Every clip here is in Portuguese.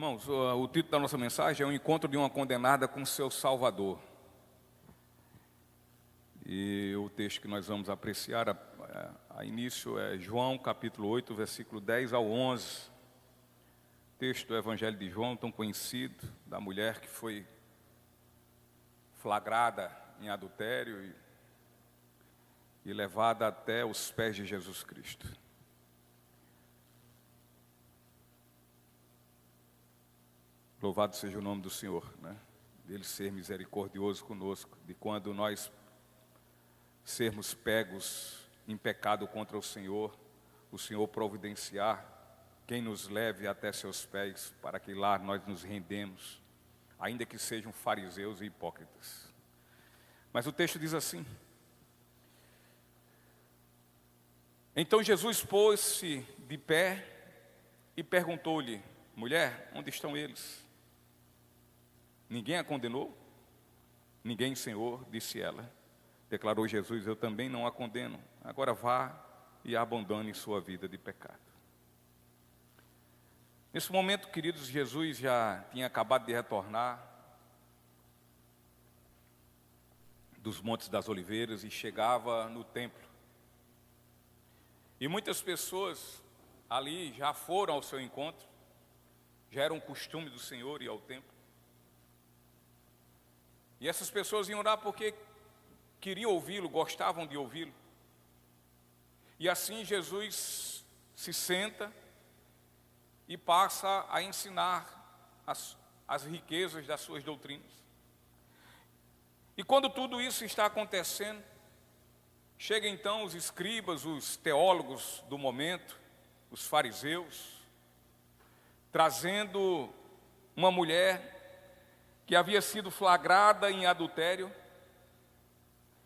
Irmãos, o título da nossa mensagem é o encontro de uma condenada com seu Salvador. E o texto que nós vamos apreciar a início é João capítulo 8, versículo 10 ao 11. Texto do Evangelho de João, tão conhecido, da mulher que foi flagrada em adultério e levada até os pés de Jesus Cristo. Louvado seja o nome do Senhor, né? Dele ser misericordioso conosco, de quando nós sermos pegos em pecado contra o Senhor providenciar quem nos leve até seus pés, para que lá nós nos rendemos, ainda que sejam fariseus e hipócritas. Mas o texto diz assim: então Jesus pôs-se de pé e perguntou-lhe: mulher, onde estão eles? Ninguém a condenou? Ninguém, Senhor, disse ela. Declarou Jesus: eu também não a condeno. Agora vá e abandone sua vida de pecado. Nesse momento, queridos, Jesus já tinha acabado de retornar dos Montes das Oliveiras e chegava no templo. E muitas pessoas ali já foram ao seu encontro, já era um costume do Senhor ir ao templo. E essas pessoas iam lá porque queriam ouvi-lo, gostavam de ouvi-lo. E assim Jesus se senta e passa a ensinar as riquezas das suas doutrinas. E quando tudo isso está acontecendo, chegam então os escribas, os teólogos do momento, os fariseus, trazendo uma mulher que havia sido flagrada em adultério,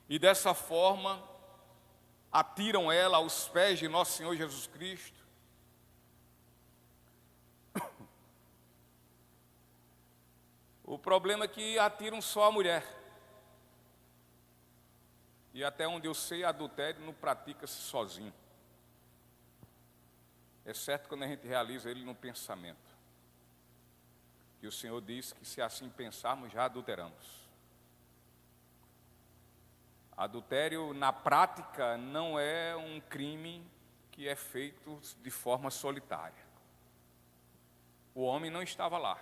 e dessa forma atiram ela aos pés de nosso Senhor Jesus Cristo. O problema é que atiram só a mulher. E até onde eu sei, adultério não pratica-se sozinho. Exceto quando a gente realiza ele no pensamento. E o Senhor disse que se assim pensarmos, já adulteramos. Adultério, na prática, não é um crime que é feito de forma solitária. O homem não estava lá.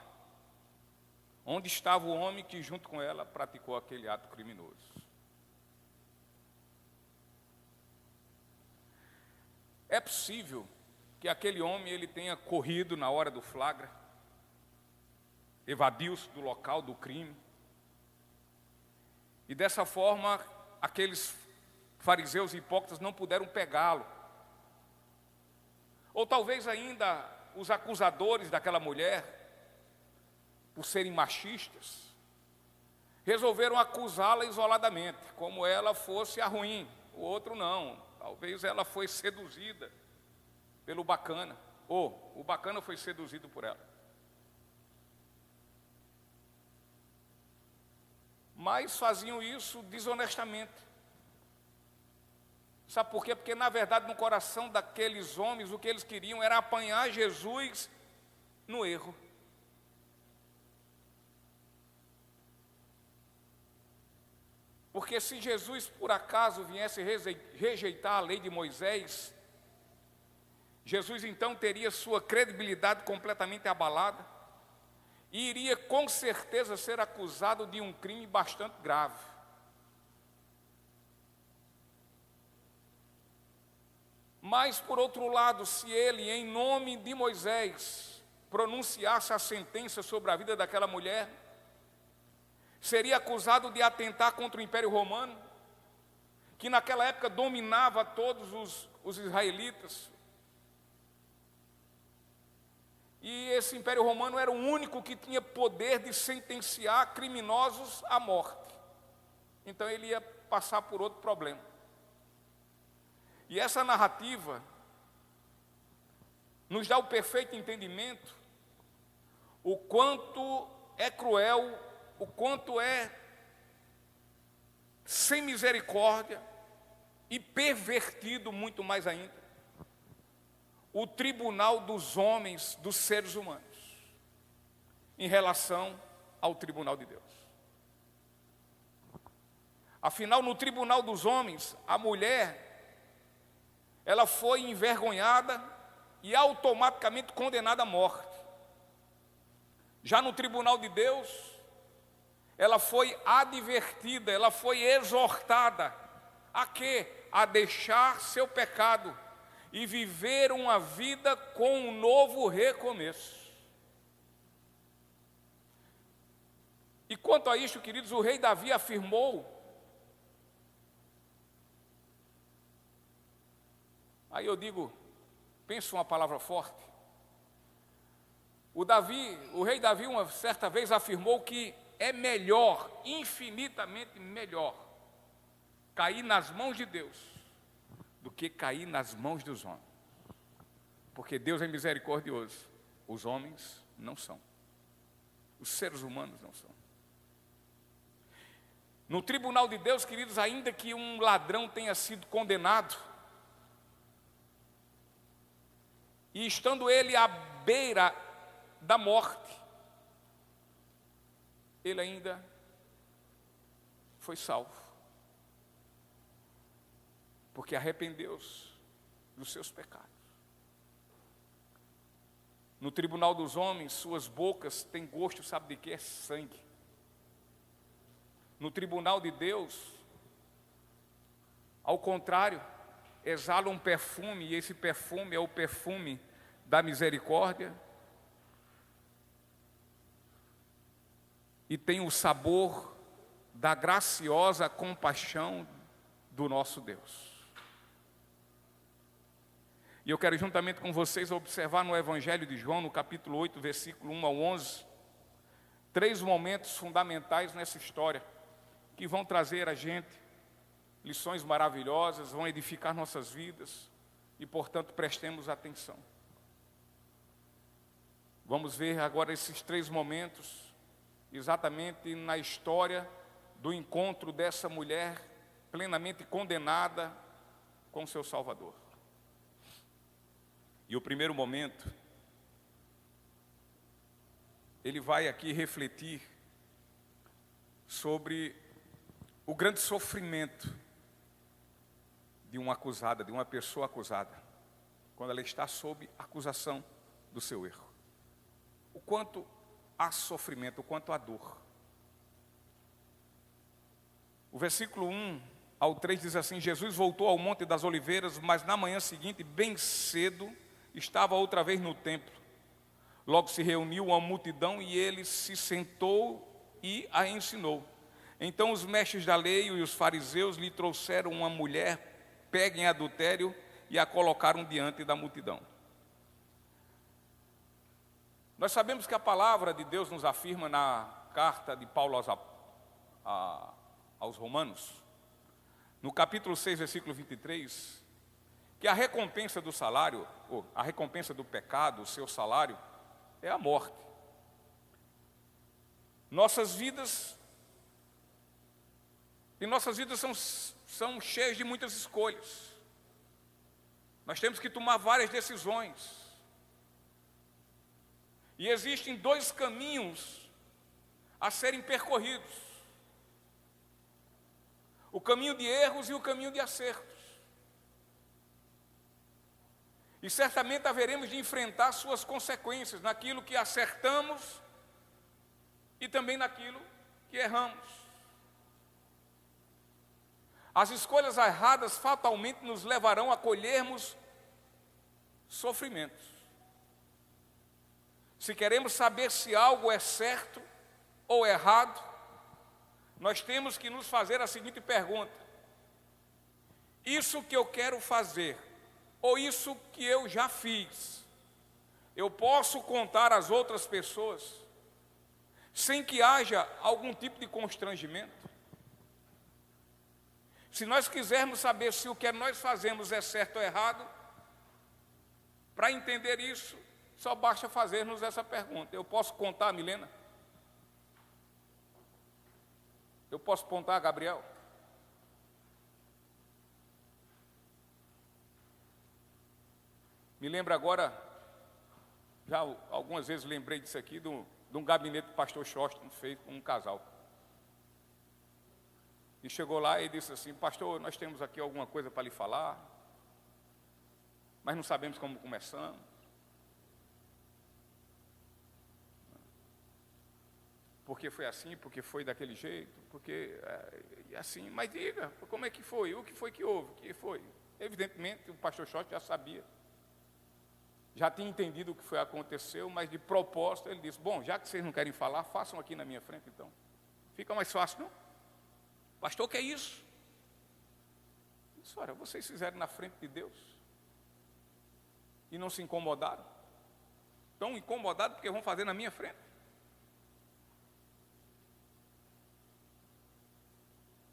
Onde estava o homem que, junto com ela, praticou aquele ato criminoso? É possível que aquele homem ele tenha corrido na hora do flagra, evadiu-se do local do crime, e dessa forma aqueles fariseus e hipócritas não puderam pegá-lo. Ou talvez ainda os acusadores daquela mulher, por serem machistas, resolveram acusá-la isoladamente, como ela fosse a ruim, o outro não. Talvez ela foi seduzida pelo bacana, ou o bacana foi seduzido por ela. Mas faziam isso desonestamente. Sabe por quê? Porque na verdade no coração daqueles homens o que eles queriam era apanhar Jesus no erro. Porque se Jesus por acaso viesse rejeitar a lei de Moisés, Jesus então teria sua credibilidade completamente abalada e iria com certeza ser acusado de um crime bastante grave. Mas por outro lado, se ele em nome de Moisés pronunciasse a sentença sobre a vida daquela mulher, seria acusado de atentar contra o Império Romano, que naquela época dominava todos os israelitas. E esse Império Romano era o único que tinha poder de sentenciar criminosos à morte. Então ele ia passar por outro problema. E essa narrativa nos dá o perfeito entendimento o quanto é cruel, o quanto é sem misericórdia e pervertido muito mais ainda o tribunal dos homens, dos seres humanos. em relação ao tribunal de Deus. Afinal, no tribunal dos homens, a mulher, ela foi envergonhada e automaticamente condenada à morte. Já no tribunal de Deus, ela foi advertida, ela foi exortada a quê? A deixar seu pecado e viver uma vida com um novo recomeço. E quanto a isso, queridos, o rei Davi afirmou, aí eu digo, penso uma palavra forte. O rei Davi, uma certa vez, afirmou que é melhor, infinitamente melhor, cair nas mãos de Deus do que cair nas mãos dos homens. Porque Deus é misericordioso, os homens não são. Os seres humanos não são. No tribunal de Deus, queridos, ainda que um ladrão tenha sido condenado, e estando ele à beira da morte, ele ainda foi salvo, porque arrependeu-se dos seus pecados. No tribunal dos homens, suas bocas têm gosto, sabe de quê? É sangue. No tribunal de Deus, ao contrário, exala um perfume, e esse perfume é o perfume da misericórdia, e tem o sabor da graciosa compaixão do nosso Deus. E eu quero juntamente com vocês observar no Evangelho de João, no capítulo 8, versículo 1 ao 11, 3 momentos fundamentais nessa história, que vão trazer a gente lições maravilhosas, vão edificar nossas vidas, e portanto prestemos atenção. Vamos ver agora esses 3 momentos, exatamente na história do encontro dessa mulher plenamente condenada com seu Salvador. E o primeiro momento, ele vai aqui refletir sobre o grande sofrimento de uma acusada, de uma pessoa acusada, quando ela está sob acusação do seu erro. O quanto há sofrimento, o quanto há dor. O versículo 1 ao 3 diz assim: Jesus voltou ao Monte das Oliveiras, mas na manhã seguinte, bem cedo, estava outra vez no templo. Logo se reuniu uma multidão e ele se sentou e a ensinou. Então os mestres da lei e os fariseus lhe trouxeram uma mulher pega em adultério e a colocaram diante da multidão. Nós sabemos que a palavra de Deus nos afirma na carta de Paulo aos Romanos, no capítulo 6, versículo 23, que a recompensa do salário, ou a recompensa do pecado, o seu salário, é a morte. Nossas vidas são cheias de muitas escolhas. Nós temos que tomar várias decisões. E existem 2 caminhos a serem percorridos: o caminho de erros e o caminho de acertos. E certamente haveremos de enfrentar suas consequências naquilo que acertamos e também naquilo que erramos. As escolhas erradas fatalmente nos levarão a colhermos sofrimentos. Se queremos saber se algo é certo ou errado, nós temos que nos fazer a seguinte pergunta: isso que eu quero fazer, ou isso que eu já fiz, eu posso contar às outras pessoas, sem que haja algum tipo de constrangimento? Se nós quisermos saber se o que nós fazemos é certo ou errado, para entender isso, só basta fazermos essa pergunta: eu posso contar a Milena? Eu posso contar a Gabriel? Me lembro agora Já algumas vezes lembrei disso aqui, de um gabinete que o pastor Shoston fez com um casal. E chegou lá e disse assim: pastor, nós temos aqui alguma coisa para lhe falar, mas não sabemos como começamos. Porque foi assim, porque foi daquele jeito, porque assim, mas diga, como é que foi? O que foi que houve? O que foi? Evidentemente, o pastor Shoston já sabia. Já tinha entendido o que foi aconteceu, mas de propósito ele disse: bom, já que vocês não querem falar, façam aqui na minha frente então. Fica mais fácil, não? Pastor, o que é isso? Eu disse: olha, vocês fizeram na frente de Deus e não se incomodaram. Estão incomodados porque vão fazer na minha frente.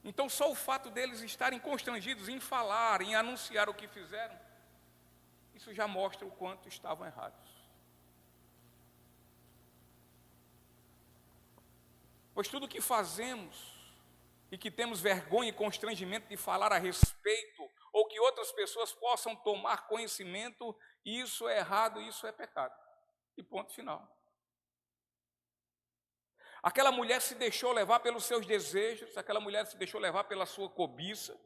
Então só o fato deles estarem constrangidos em falar, em anunciar o que fizeram, isso já mostra o quanto estavam errados. Pois tudo que fazemos e que temos vergonha e constrangimento de falar a respeito, ou que outras pessoas possam tomar conhecimento, isso é errado, isso é pecado. E ponto final. Aquela mulher se deixou levar pelos seus desejos, aquela mulher se deixou levar pela sua cobiça.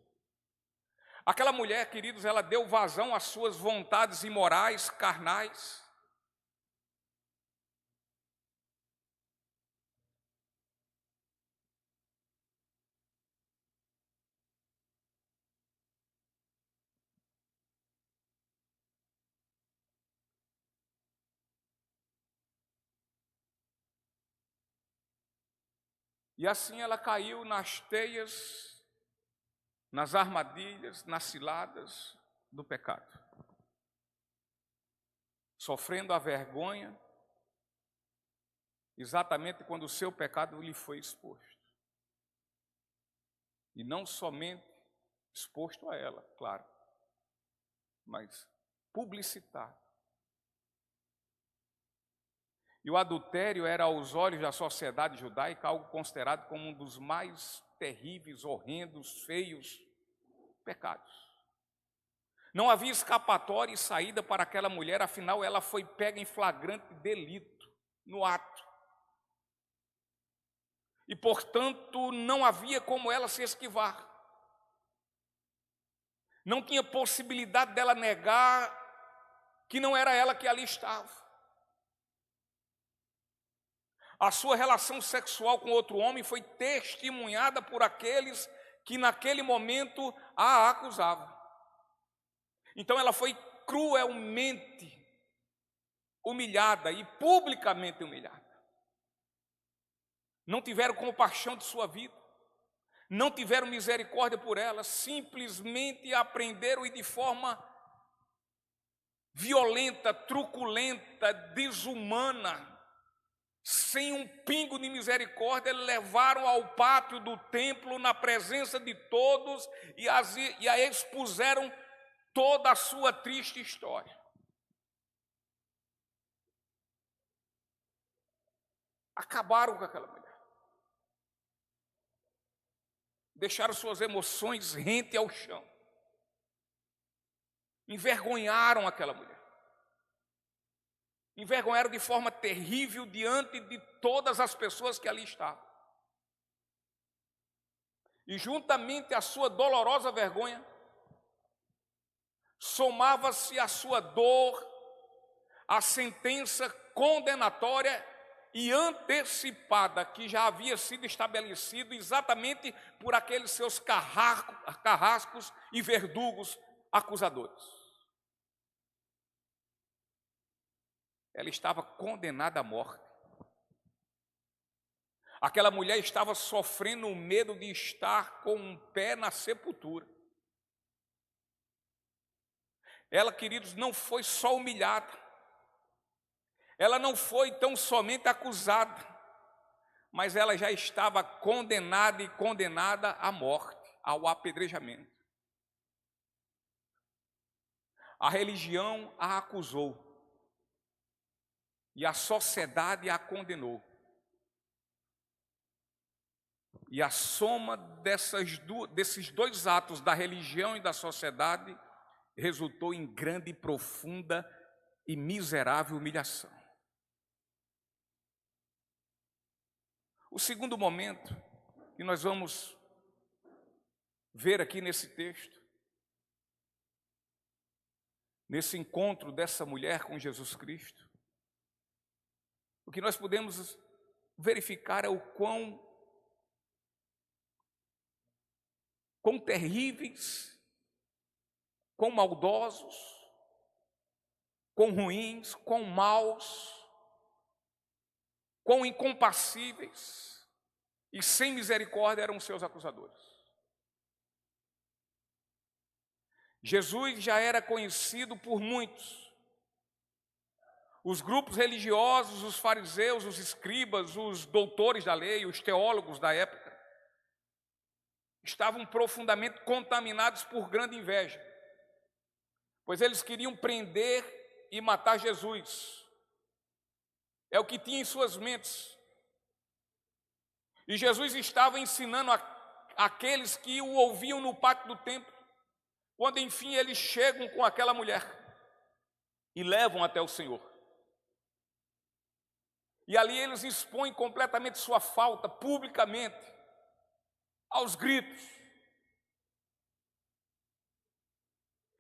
Aquela mulher, queridos, ela deu vazão às suas vontades imorais, carnais. E assim ela caiu nas teias, nas armadilhas, nas ciladas do pecado, sofrendo a vergonha, exatamente quando o seu pecado lhe foi exposto. E não somente exposto a ela, claro, mas publicitado. E o adultério era, aos olhos da sociedade judaica, algo considerado como um dos mais terríveis, horrendos, feios pecados. Não havia escapatória e saída para aquela mulher, afinal ela foi pega em flagrante delito, no ato. E, portanto, não havia como ela se esquivar. Não tinha possibilidade dela negar que não era ela que ali estava. A sua relação sexual com outro homem foi testemunhada por aqueles que naquele momento a acusavam. Então ela foi cruelmente humilhada e publicamente humilhada. Não tiveram compaixão de sua vida, não tiveram misericórdia por ela, simplesmente aprenderam e de forma violenta, truculenta, desumana, sem um pingo de misericórdia, levaram ao pátio do templo, na presença de todos, e a expuseram toda a sua triste história. Acabaram com aquela mulher. Deixaram suas emoções rente ao chão. Envergonharam aquela mulher. Envergonharam de forma terrível diante de todas as pessoas que ali estavam. E juntamente à sua dolorosa vergonha, somava-se a sua dor, a sentença condenatória e antecipada que já havia sido estabelecido exatamente por aqueles seus carrascos e verdugos acusadores. Ela estava condenada à morte. Aquela mulher estava sofrendo o medo de estar com um pé na sepultura. Ela, queridos, não foi só humilhada. Ela não foi tão somente acusada, mas ela já estava condenada à morte, ao apedrejamento. A religião a acusou e a sociedade a condenou. E a soma desses dois atos, da religião e da sociedade, resultou em grande e profunda e miserável humilhação. O segundo momento que nós vamos ver aqui nesse texto, nesse encontro dessa mulher com Jesus Cristo, o que nós podemos verificar é o quão terríveis, quão maldosos, quão ruins, quão maus, quão incompassíveis e sem misericórdia eram os seus acusadores. Jesus já era conhecido por muitos. Os grupos religiosos, os fariseus, os escribas, os doutores da lei, os teólogos da época, estavam profundamente contaminados por grande inveja, pois eles queriam prender e matar Jesus. É o que tinha em suas mentes. E Jesus estava ensinando aqueles que o ouviam no pátio do templo, quando enfim eles chegam com aquela mulher e levam até o Senhor. E ali eles expõem completamente sua falta, publicamente, aos gritos.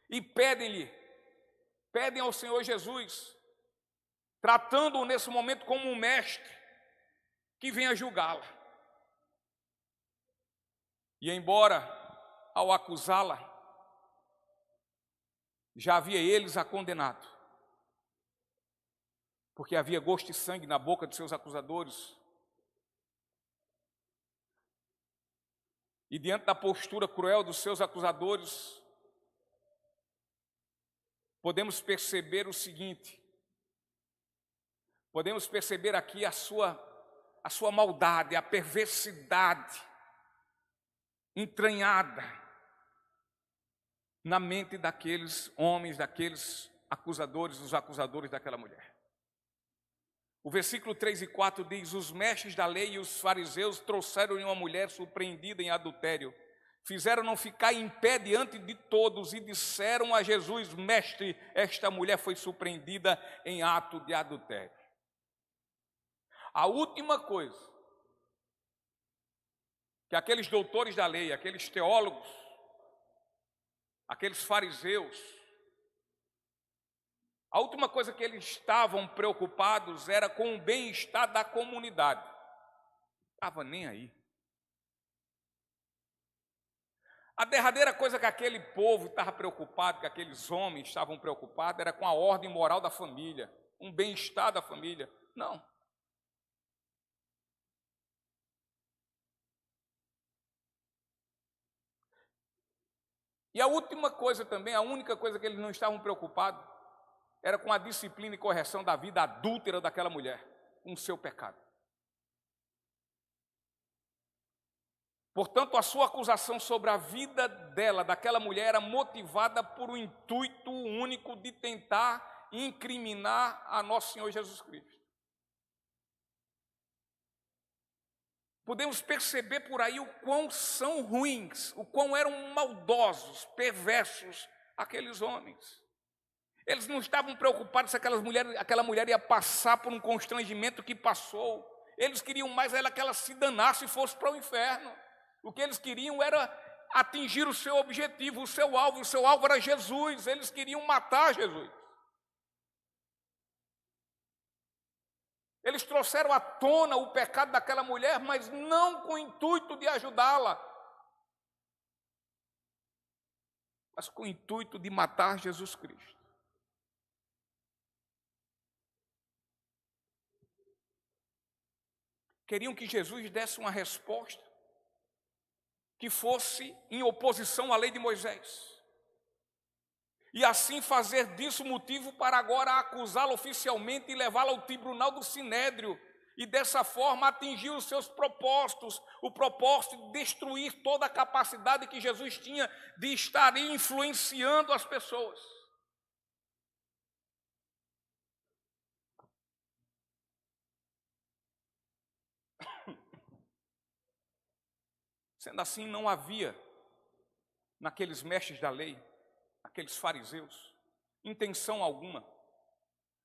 E pedem ao Senhor Jesus, tratando-o nesse momento como um mestre, que venha julgá-la. E embora, ao acusá-la, já havia eles a condenado, porque havia gosto de sangue na boca de seus acusadores. E diante da postura cruel dos seus acusadores, podemos perceber o seguinte: podemos perceber aqui a sua maldade, a perversidade entranhada na mente daqueles homens, daqueles acusadores, os acusadores daquela mulher. O versículo 3 e 4 diz: os mestres da lei e os fariseus trouxeram-lhe uma mulher surpreendida em adultério, fizeram-no ficar em pé diante de todos e disseram a Jesus: mestre, esta mulher foi surpreendida em ato de adultério. A última coisa que aqueles doutores da lei, aqueles teólogos, aqueles fariseus, a última coisa que eles estavam preocupados era com o bem-estar da comunidade. Não estava nem aí. A derradeira coisa que aquele povo estava preocupado, que aqueles homens estavam preocupados, era com a ordem moral da família, um bem-estar da família. Não. E a última coisa também, a única coisa que eles não estavam preocupados, era com a disciplina e correção da vida adúltera daquela mulher, com o seu pecado. Portanto, a sua acusação sobre a vida dela, daquela mulher, era motivada por um intuito único de tentar incriminar a nosso Senhor Jesus Cristo. Podemos perceber por aí o quão são ruins, o quão eram maldosos, perversos aqueles homens. Eles não estavam preocupados se aquela mulher ia passar por um constrangimento que passou. Eles queriam mais que ela se danasse e fosse para o inferno. O que eles queriam era atingir o seu objetivo, o seu alvo era Jesus. Eles queriam matar Jesus. Eles trouxeram à tona o pecado daquela mulher, mas não com o intuito de ajudá-la, mas com o intuito de matar Jesus Cristo. Queriam que Jesus desse uma resposta que fosse em oposição à lei de Moisés. E assim fazer disso motivo para agora acusá-la oficialmente e levá-la ao tribunal do Sinédrio. E dessa forma atingir os seus propósitos, o propósito de destruir toda a capacidade que Jesus tinha de estar influenciando as pessoas. Sendo assim, não havia naqueles mestres da lei, aqueles fariseus, intenção alguma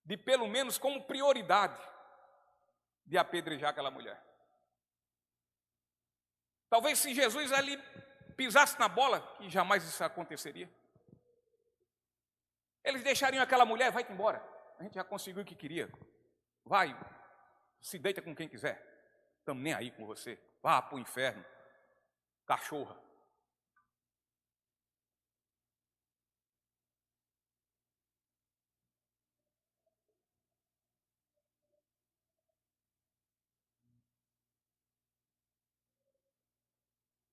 de pelo menos como prioridade de apedrejar aquela mulher. Talvez se Jesus ali pisasse na bola, que jamais isso aconteceria, eles deixariam aquela mulher, vai-te embora, a gente já conseguiu o que queria, vai, se deita com quem quiser, estamos nem aí com você, vá para o inferno, cachorra.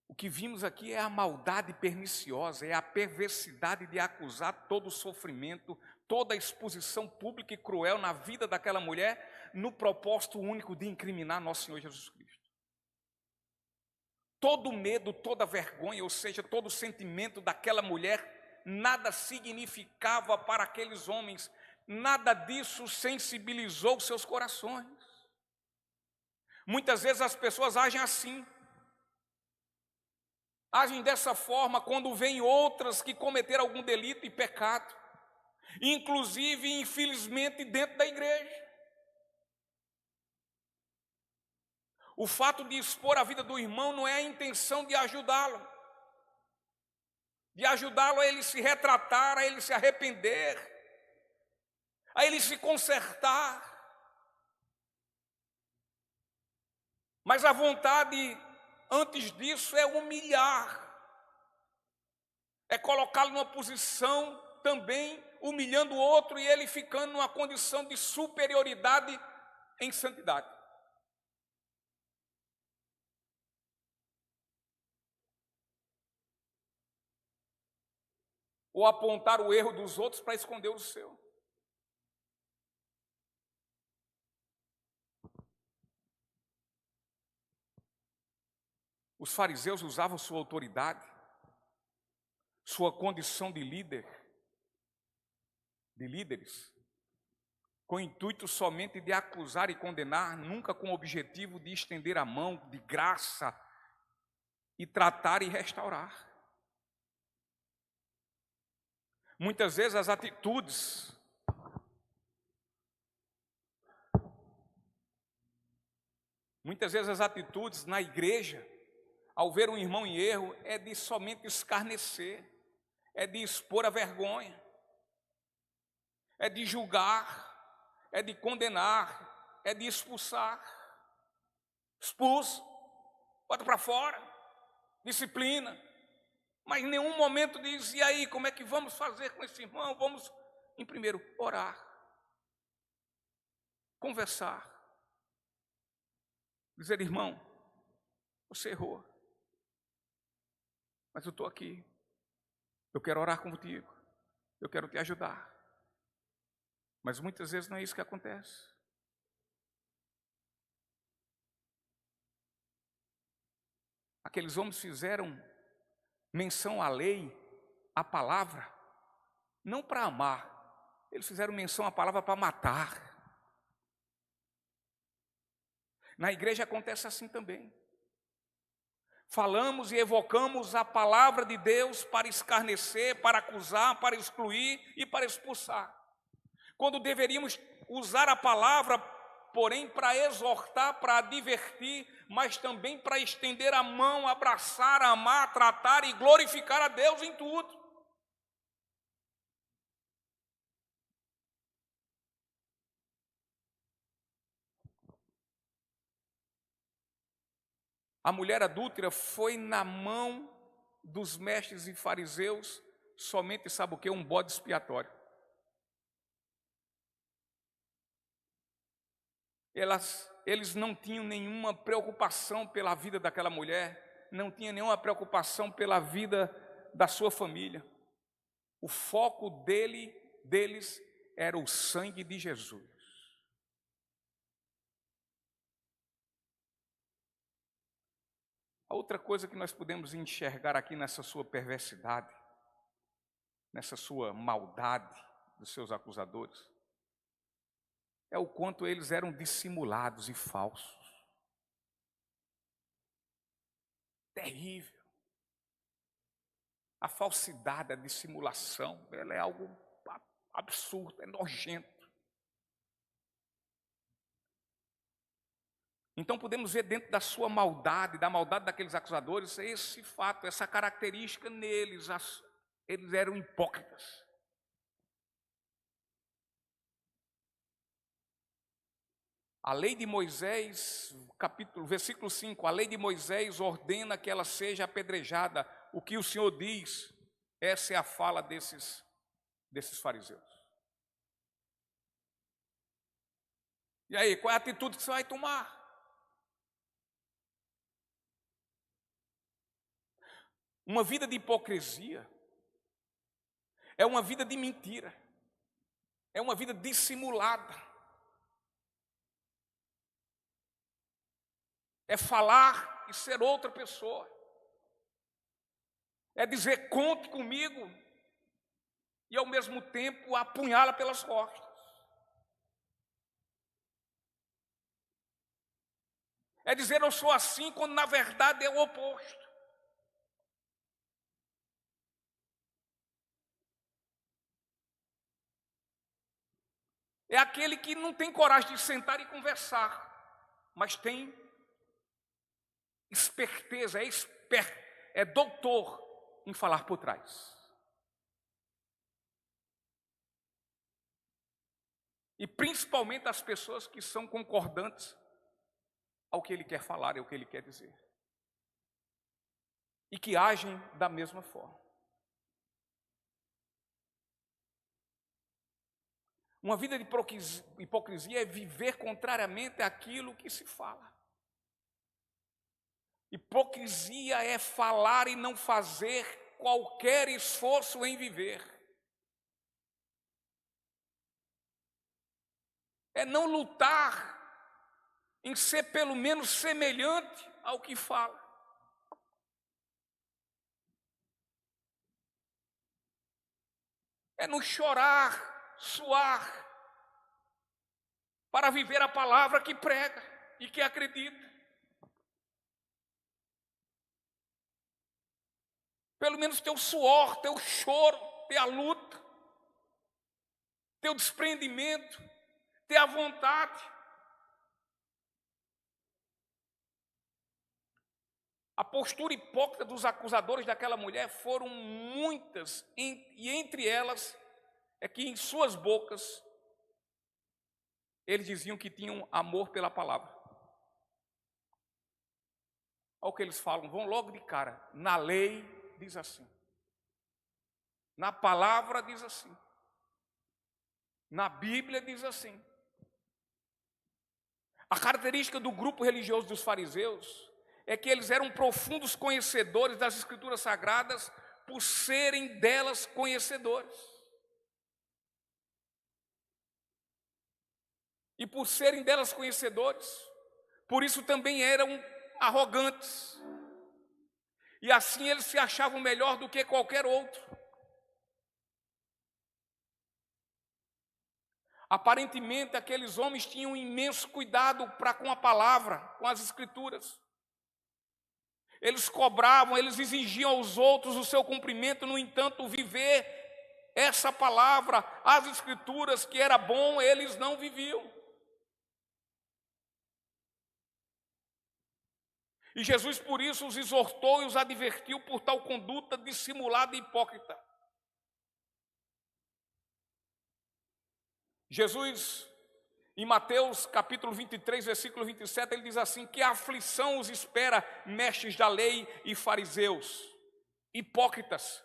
O que vimos aqui é a maldade perniciosa, é a perversidade de acusar todo o sofrimento, toda a exposição pública e cruel na vida daquela mulher, no propósito único de incriminar nosso Senhor Jesus Cristo. Todo medo, toda vergonha, ou seja, todo sentimento daquela mulher, nada significava para aqueles homens, nada disso sensibilizou seus corações. Muitas vezes as pessoas agem assim. Agem dessa forma quando veem outras que cometeram algum delito e pecado, inclusive, infelizmente, dentro da igreja. O fato de expor a vida do irmão não é a intenção de ajudá-lo a ele se retratar, a ele se arrepender, a ele se consertar. Mas a vontade antes disso é humilhar, é colocá-lo numa posição também humilhando o outro e ele ficando numa condição de superioridade em santidade. Ou apontar o erro dos outros para esconder o seu. Os fariseus usavam sua autoridade, sua condição de líderes, com o intuito somente de acusar e condenar, nunca com o objetivo de estender a mão de graça e tratar e restaurar. Muitas vezes as atitudes na igreja, ao ver um irmão em erro, é de somente escarnecer, é de expor a vergonha, é de julgar, é de condenar, é de expulsar. Expulso, bota para fora, disciplina. Mas em nenhum momento diz, e aí, como é que vamos fazer com esse irmão? Vamos, em primeiro, orar, conversar, dizer, irmão, você errou, mas eu estou aqui, eu quero orar contigo, eu quero te ajudar. Mas muitas vezes não é isso que acontece. Aqueles homens fizeram menção à lei, à palavra, não para amar, eles fizeram menção à palavra para matar. Na igreja acontece assim também. Falamos e evocamos a palavra de Deus para escarnecer, para acusar, para excluir e para expulsar. Quando deveríamos usar a palavra, porém, para exortar, para advertir, mas também para estender a mão, abraçar, amar, tratar e glorificar a Deus em tudo. A mulher adúltera foi na mão dos mestres e fariseus somente, sabe o que? Um bode expiatório. Eles não tinham nenhuma preocupação pela vida daquela mulher, não tinham nenhuma preocupação pela vida da sua família. O foco deles era o sangue de Jesus. A outra coisa que nós podemos enxergar aqui nessa sua perversidade, nessa sua maldade dos seus acusadores, é o quanto eles eram dissimulados e falsos. Terrível. A falsidade, a dissimulação, ela é algo absurdo, é nojento. Então podemos ver dentro da sua maldade, da maldade daqueles acusadores, esse fato, essa característica neles. Eles eram hipócritas. A lei de Moisés, versículo 5, a lei de Moisés ordena que ela seja apedrejada. O que o Senhor diz, essa é a fala desses fariseus. E aí, qual é a atitude que você vai tomar? Uma vida de hipocrisia é uma vida de mentira, é uma vida dissimulada. É falar e ser outra pessoa. É dizer, conte comigo, e ao mesmo tempo apunhá-la pelas costas. É dizer, eu sou assim, quando na verdade é o oposto. É aquele que não tem coragem de sentar e conversar, mas tem esperteza, é doutor em falar por trás. E principalmente as pessoas que são concordantes ao que ele quer falar e ao que ele quer dizer. E que agem da mesma forma. Uma vida de hipocrisia é viver contrariamente àquilo que se fala. Hipocrisia é falar e não fazer qualquer esforço em viver. É não lutar em ser pelo menos semelhante ao que fala. É não chorar, suar, para viver a palavra que prega e que acredita. Pelo menos teu suor, teu choro, ter a luta, teu desprendimento, ter a vontade. A postura hipócrita dos acusadores daquela mulher foram muitas, e entre elas é que em suas bocas eles diziam que tinham amor pela palavra. Olha o que eles falam, vão logo de cara. Na lei diz assim, na palavra diz assim, na Bíblia diz assim. A característica do grupo religioso dos fariseus é que eles eram profundos conhecedores das Escrituras Sagradas por serem delas conhecedores. E por serem delas conhecedores, por isso também eram arrogantes. E assim eles se achavam melhor do que qualquer outro. Aparentemente, aqueles homens tinham um imenso cuidado com a palavra, com as Escrituras. Eles cobravam, eles exigiam aos outros o seu cumprimento, no entanto, viver essa palavra, as Escrituras, que era bom, eles não viviam. E Jesus, por isso, os exortou e os advertiu por tal conduta dissimulada e hipócrita. Jesus, em Mateus capítulo 23, versículo 27, ele diz assim, que a aflição os espera, mestres da lei e fariseus, hipócritas.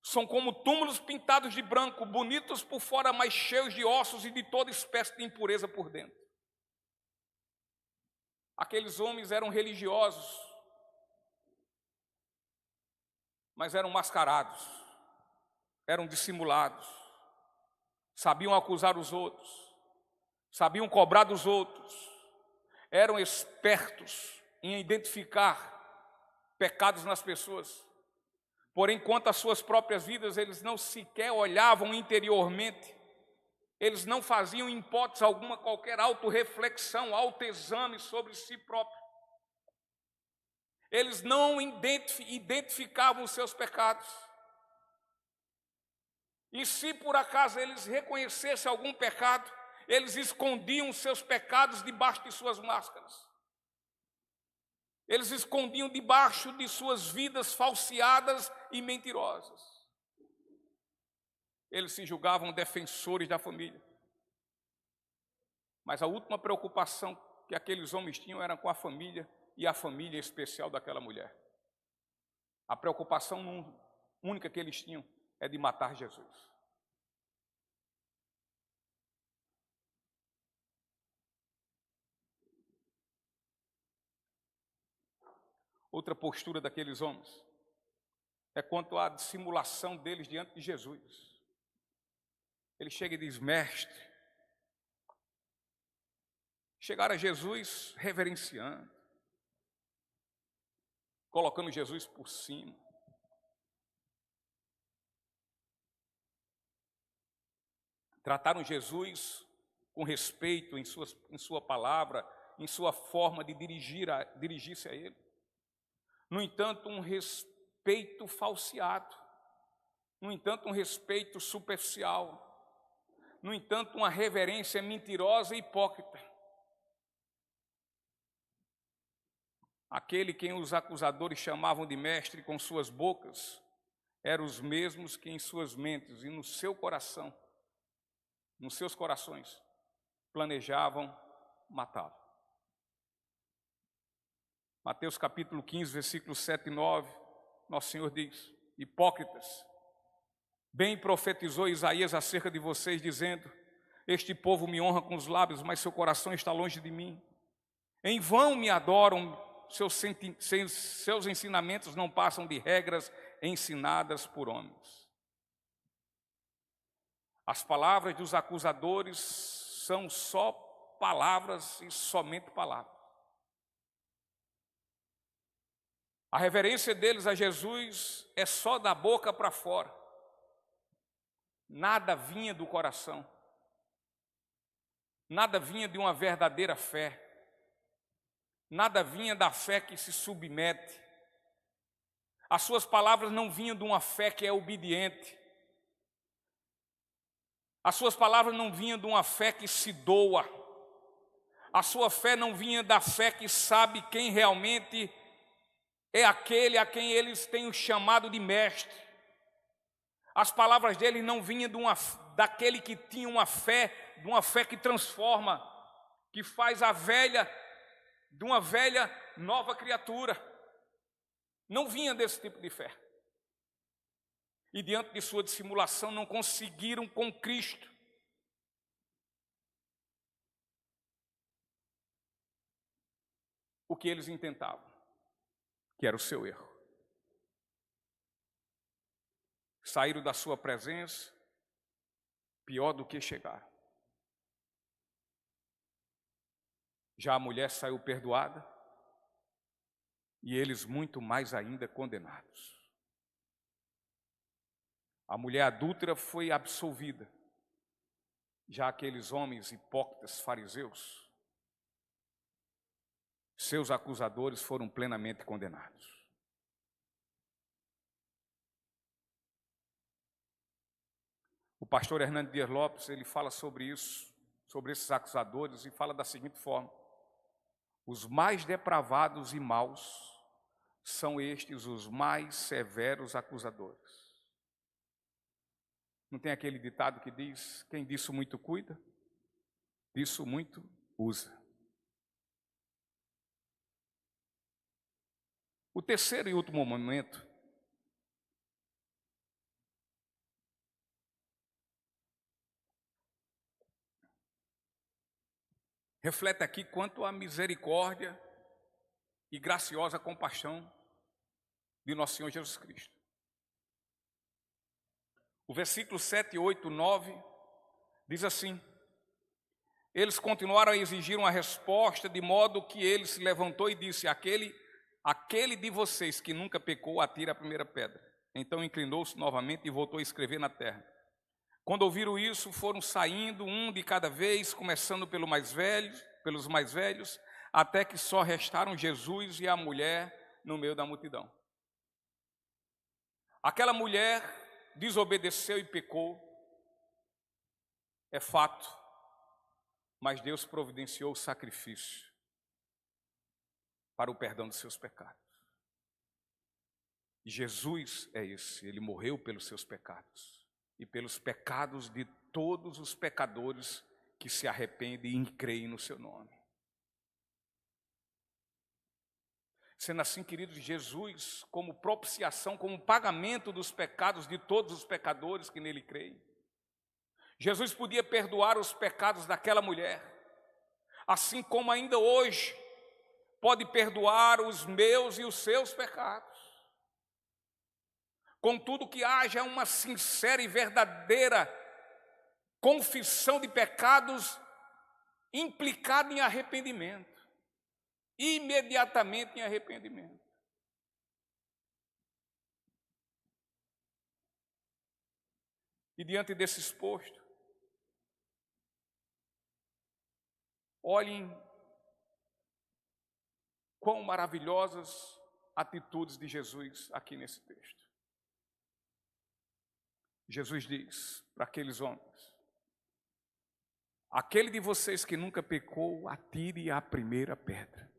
São como túmulos pintados de branco, bonitos por fora, mas cheios de ossos e de toda espécie de impureza por dentro. Aqueles homens eram religiosos, mas eram mascarados, eram dissimulados, sabiam acusar os outros, sabiam cobrar dos outros, eram espertos em identificar pecados nas pessoas. Porém, quanto às suas próprias vidas, eles não sequer olhavam interiormente, eles não faziam em hipótese alguma qualquer autorreflexão, autoexame sobre si próprios. Eles não identificavam os seus pecados. E se por acaso eles reconhecessem algum pecado, eles escondiam seus pecados debaixo de suas máscaras. Eles escondiam debaixo de suas vidas falseadas e mentirosas. Eles se julgavam defensores da família. Mas a última preocupação que aqueles homens tinham era com a família, e a família especial daquela mulher. A preocupação única que eles tinham é de matar Jesus. Outra postura daqueles homens é quanto à dissimulação deles diante de Jesus. Ele chega e diz: mestre. Chegaram a Jesus reverenciando, colocando Jesus por cima. Trataram Jesus com respeito em sua palavra, em sua forma de dirigir-se a Ele. No entanto, um respeito falseado. No entanto, um respeito superficial. No entanto, uma reverência mentirosa e hipócrita. Aquele quem os acusadores chamavam de mestre com suas bocas, eram os mesmos que em suas mentes e no seu coração, nos seus corações, planejavam matá-lo. Mateus capítulo 15, versículos 7 e 9, nosso Senhor diz: hipócritas, bem profetizou Isaías acerca de vocês, dizendo: este povo me honra com os lábios, mas seu coração está longe de mim. Em vão me adoram, seus ensinamentos não passam de regras ensinadas por homens. As palavras dos acusadores são só palavras e somente palavras. A reverência deles a Jesus é só da boca para fora. Nada vinha do coração. Nada vinha de uma verdadeira fé. Nada vinha da fé que se submete. As suas palavras não vinham de uma fé que é obediente. As suas palavras não vinham de uma fé que se doa. A sua fé não vinha da fé que sabe quem realmente é aquele a quem eles têm chamado de mestre. As palavras dele não vinham daquele que tinha uma fé, de uma fé que transforma, que faz de uma velha nova criatura. Não vinha desse tipo de fé. E diante de sua dissimulação não conseguiram com Cristo. O que eles intentavam, que era o seu erro. Saíram da sua presença pior do que chegaram. Já a mulher saiu perdoada e eles muito mais ainda condenados. A mulher adúltera foi absolvida. Já aqueles homens hipócritas fariseus, seus acusadores foram plenamente condenados. O pastor Hernando Dias Lopes, ele fala sobre isso, sobre esses acusadores, e fala da seguinte forma: os mais depravados e maus são estes os mais severos acusadores. Não tem aquele ditado que diz: quem disso muito cuida, disso muito usa. O terceiro e último momento reflete aqui quanto à misericórdia e graciosa compaixão de nosso Senhor Jesus Cristo. O versículo 7, 8, 9 diz assim: eles continuaram a exigir uma resposta, de modo que ele se levantou e disse: aquele de vocês que nunca pecou, atire a primeira pedra. Então inclinou-se novamente e voltou a escrever na terra. Quando ouviram isso, foram saindo um de cada vez, começando pelos mais velhos, até que só restaram Jesus e a mulher no meio da multidão. Aquela mulher desobedeceu e pecou, é fato. mas Deus providenciou o sacrifício para o perdão dos seus pecados. E Jesus é esse, ele morreu pelos seus pecados e pelos pecados de todos os pecadores que se arrependem e creem no seu nome. Sendo assim, queridos, Jesus, como propiciação, como pagamento dos pecados de todos os pecadores que nele creem, Jesus podia perdoar os pecados daquela mulher, assim como ainda hoje pode perdoar os meus e os seus pecados. Contudo, que haja uma sincera e verdadeira confissão de pecados implicada em arrependimento, imediatamente em arrependimento. E diante desse exposto, olhem quão maravilhosas atitudes de Jesus aqui nesse texto. Jesus diz para aqueles homens: aquele de vocês que nunca pecou, atire a primeira pedra.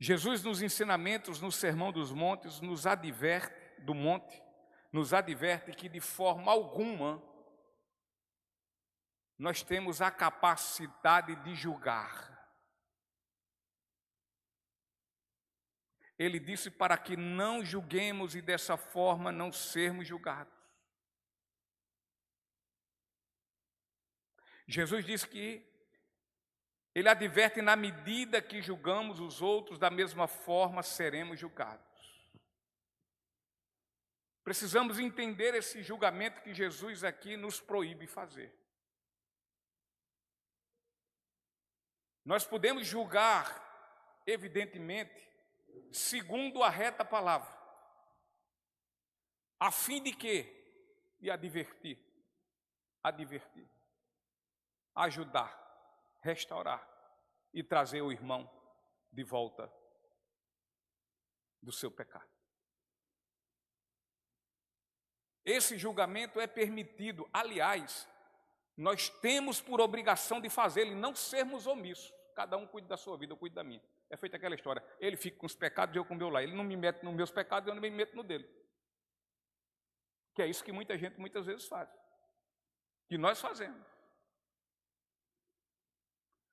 Jesus, nos ensinamentos no Sermão dos Montes, nos adverte que de forma alguma nós temos a capacidade de julgar. Ele disse para que não julguemos e dessa forma não sermos julgados. Jesus disse que ele adverte: na medida que julgamos os outros, da mesma forma seremos julgados. Precisamos entender esse julgamento que Jesus aqui nos proíbe fazer. Nós podemos julgar, evidentemente, segundo a reta palavra, a fim de quê? De advertir, ajudar, restaurar e trazer o irmão de volta do seu pecado. Esse julgamento é permitido, aliás, nós temos por obrigação de fazê-lo e não sermos omissos. Cada um cuida da sua vida, eu cuido da minha. É feita aquela história: ele fica com os pecados e eu com o meu lá. Ele não me mete nos meus pecados e eu não me meto no dele. Que é isso que muita gente muitas vezes faz. Que nós fazemos.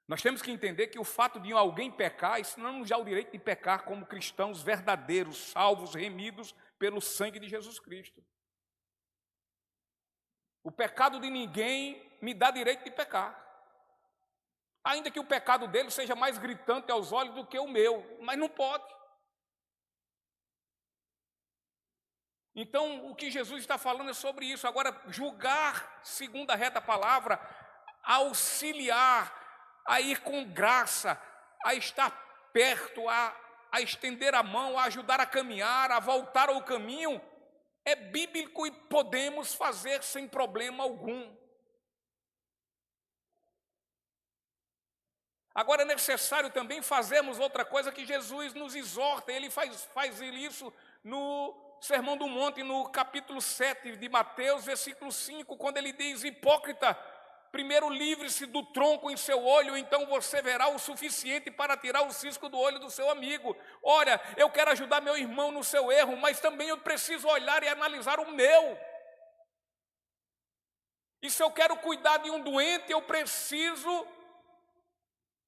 Nós temos que entender que o fato de alguém pecar, isso não nos dá o direito de pecar como cristãos verdadeiros, salvos, remidos pelo sangue de Jesus Cristo. O pecado de ninguém me dá direito de pecar. Ainda que o pecado dele seja mais gritante aos olhos do que o meu, mas não pode. Então, o que Jesus está falando é sobre isso. Agora, julgar, segundo a reta palavra, auxiliar, a ir com graça, a estar perto, a estender a mão, a ajudar a caminhar, a voltar ao caminho, é bíblico e podemos fazer sem problema algum. Agora é necessário também fazermos outra coisa que Jesus nos exorta. Ele faz isso no Sermão do Monte, no capítulo 7 de Mateus, versículo 5, quando ele diz: hipócrita, primeiro livre-se do tronco em seu olho, então você verá o suficiente para tirar o cisco do olho do seu amigo. Olha, eu quero ajudar meu irmão no seu erro, mas também eu preciso olhar e analisar o meu. E se eu quero cuidar de um doente, eu preciso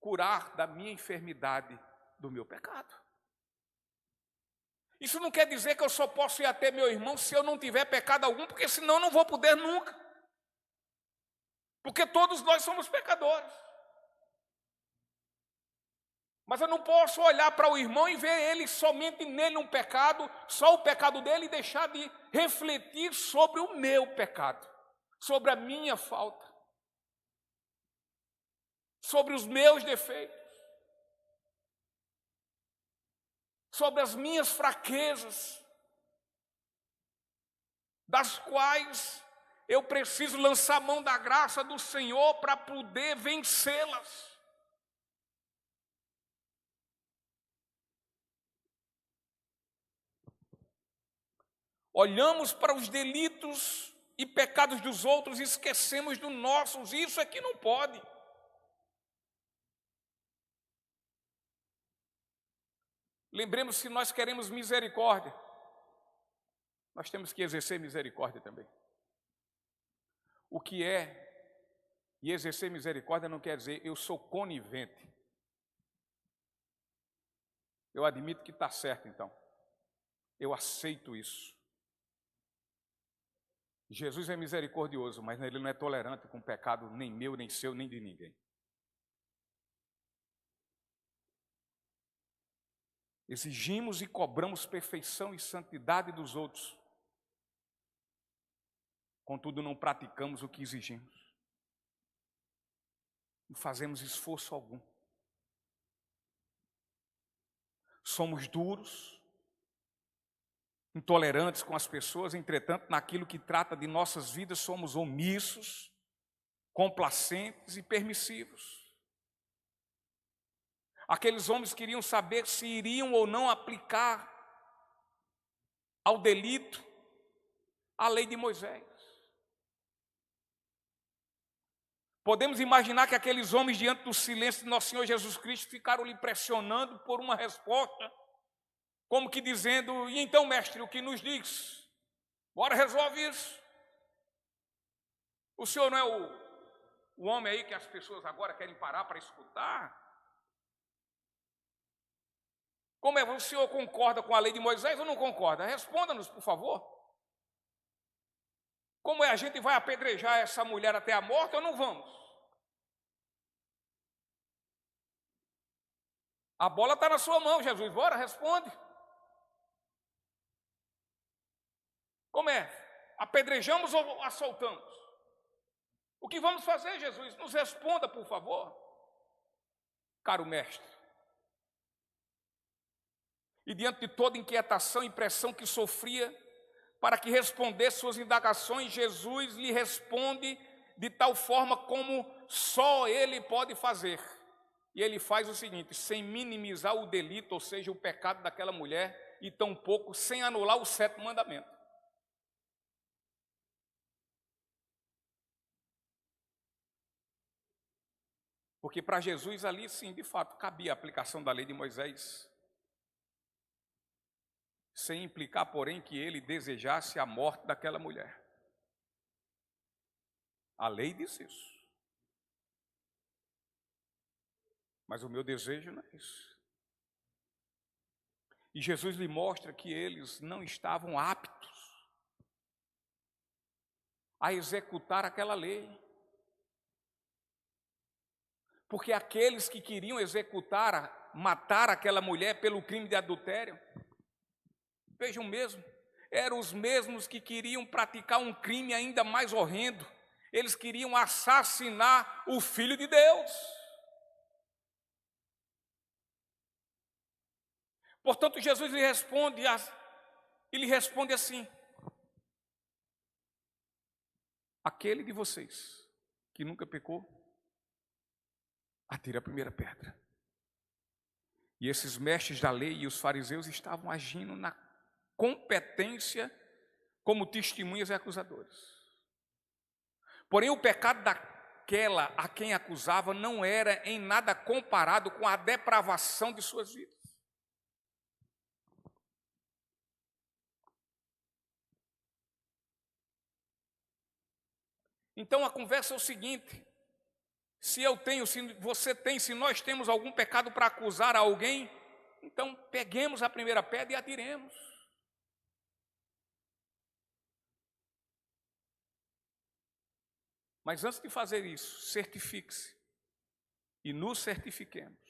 curar da minha enfermidade, do meu pecado. Isso não quer dizer que eu só posso ir até meu irmão se eu não tiver pecado algum, porque senão eu não vou poder nunca. Porque todos nós somos pecadores. Mas eu não posso olhar para o irmão e ver ele somente nele um pecado, só o pecado dele, e deixar de refletir sobre o meu pecado, sobre a minha falta, sobre os meus defeitos, sobre as minhas fraquezas, das quais eu preciso lançar a mão da graça do Senhor para poder vencê-las. Olhamos para os delitos e pecados dos outros, esquecemos dos nossos. Isso é que não pode. Lembremos, se nós queremos misericórdia, nós temos que exercer misericórdia também. O que é, e exercer misericórdia não quer dizer eu sou conivente. Eu admito que está certo, então. Eu aceito isso. Jesus é misericordioso, mas ele não é tolerante com pecado nem meu, nem seu, nem de ninguém. Exigimos e cobramos perfeição e santidade dos outros. Contudo, não praticamos o que exigimos. Não fazemos esforço algum. Somos duros, intolerantes com as pessoas, entretanto, naquilo que trata de nossas vidas, somos omissos, complacentes e permissivos. Aqueles homens queriam saber se iriam ou não aplicar ao delito a lei de Moisés. Podemos imaginar que aqueles homens, diante do silêncio de nosso Senhor Jesus Cristo, ficaram lhe pressionando por uma resposta, como que dizendo: e então, mestre, o que nos diz? Bora, resolve isso. O senhor não é o homem aí que as pessoas agora querem parar para escutar? Como é? O senhor concorda com a lei de Moisés ou não concorda? Responda-nos, por favor. Como é? A gente vai apedrejar essa mulher até a morte ou não vamos? A bola está na sua mão, Jesus. Bora, responde. Como é? Apedrejamos ou a soltamos? O que vamos fazer, Jesus? Nos responda, por favor. Caro mestre. E diante de toda inquietação e pressão que sofria, para que respondesse suas indagações, Jesus lhe responde de tal forma como só ele pode fazer. E ele faz o seguinte, sem minimizar o delito, ou seja, o pecado daquela mulher, e tampouco sem anular o 7º mandamento. Porque para Jesus ali, sim, de fato, cabia a aplicação da lei de Moisés, sem implicar, porém, que ele desejasse a morte daquela mulher. A lei diz isso. Mas o meu desejo não é isso. E Jesus lhe mostra que eles não estavam aptos a executar aquela lei. Porque aqueles que queriam matar aquela mulher pelo crime de adultério, vejam mesmo, eram os mesmos que queriam praticar um crime ainda mais horrendo. Eles queriam assassinar o Filho de Deus. Portanto, Jesus lhe responde assim: aquele de vocês que nunca pecou, atire a primeira pedra. E esses mestres da lei e os fariseus estavam agindo na competência como testemunhas e acusadores. Porém, o pecado daquela a quem acusava não era em nada comparado com a depravação de suas vidas. Então a conversa é o seguinte: se eu tenho, se você tem, se nós temos algum pecado para acusar a alguém, então peguemos a primeira pedra e atiremos. Mas antes de fazer isso, certifique-se e nos certifiquemos.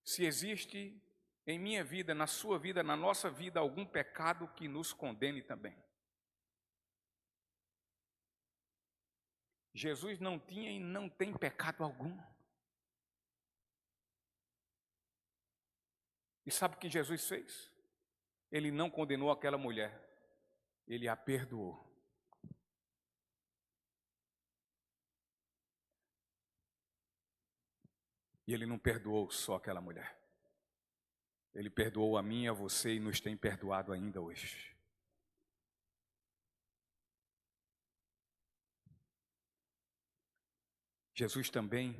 Se existe em minha vida, na sua vida, na nossa vida, algum pecado que nos condene também. Jesus não tinha e não tem pecado algum. E sabe o que Jesus fez? Ele não condenou aquela mulher, ele a perdoou. E ele não perdoou só aquela mulher. Ele perdoou a mim e a você e nos tem perdoado ainda hoje. Jesus também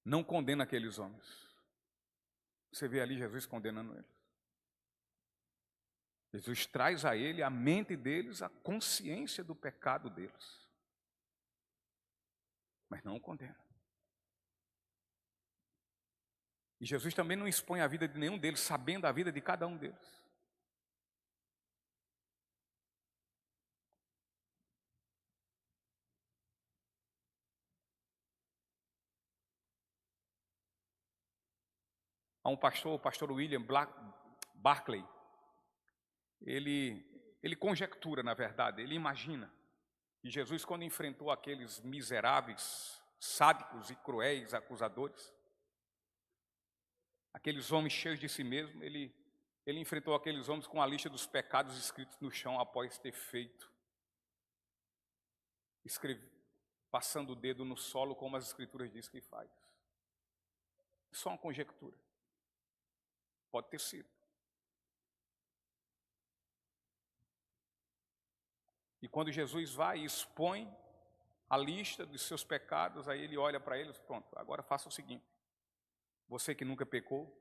não condena aqueles homens. Você vê ali Jesus condenando eles. Jesus traz a ele, a mente deles, a consciência do pecado deles. Mas não o condena. E Jesus também não expõe a vida de nenhum deles, sabendo a vida de cada um deles. Há um pastor, o pastor William Barclay, ele conjectura, na verdade, ele imagina que Jesus, quando enfrentou aqueles miseráveis, sádicos e cruéis acusadores, aqueles homens cheios de si mesmo, ele enfrentou aqueles homens com a lista dos pecados escritos no chão após ter feito, passando o dedo no solo, como as escrituras dizem que faz. Só uma conjectura. Pode ter sido. E quando Jesus vai e expõe a lista dos seus pecados, aí ele olha para eles, pronto, agora faça o seguinte. Você que nunca pecou,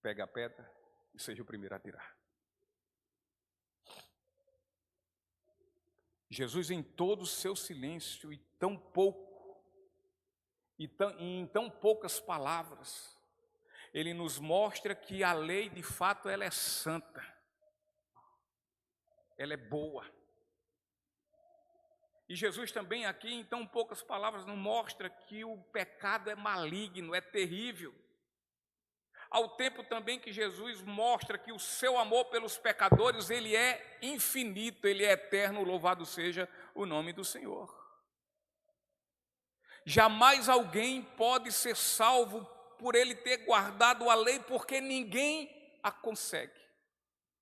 pega a pedra e seja o primeiro a tirar. Jesus, em todo o seu silêncio e tão pouco, e em tão poucas palavras, ele nos mostra que a lei, de fato, ela é santa. Ela é boa. E Jesus também aqui, em tão poucas palavras, nos mostra que o pecado é maligno, é terrível. Ao tempo também que Jesus mostra que o seu amor pelos pecadores, ele é infinito, ele é eterno, louvado seja o nome do Senhor. Jamais alguém pode ser salvo por ele ter guardado a lei, porque ninguém a consegue.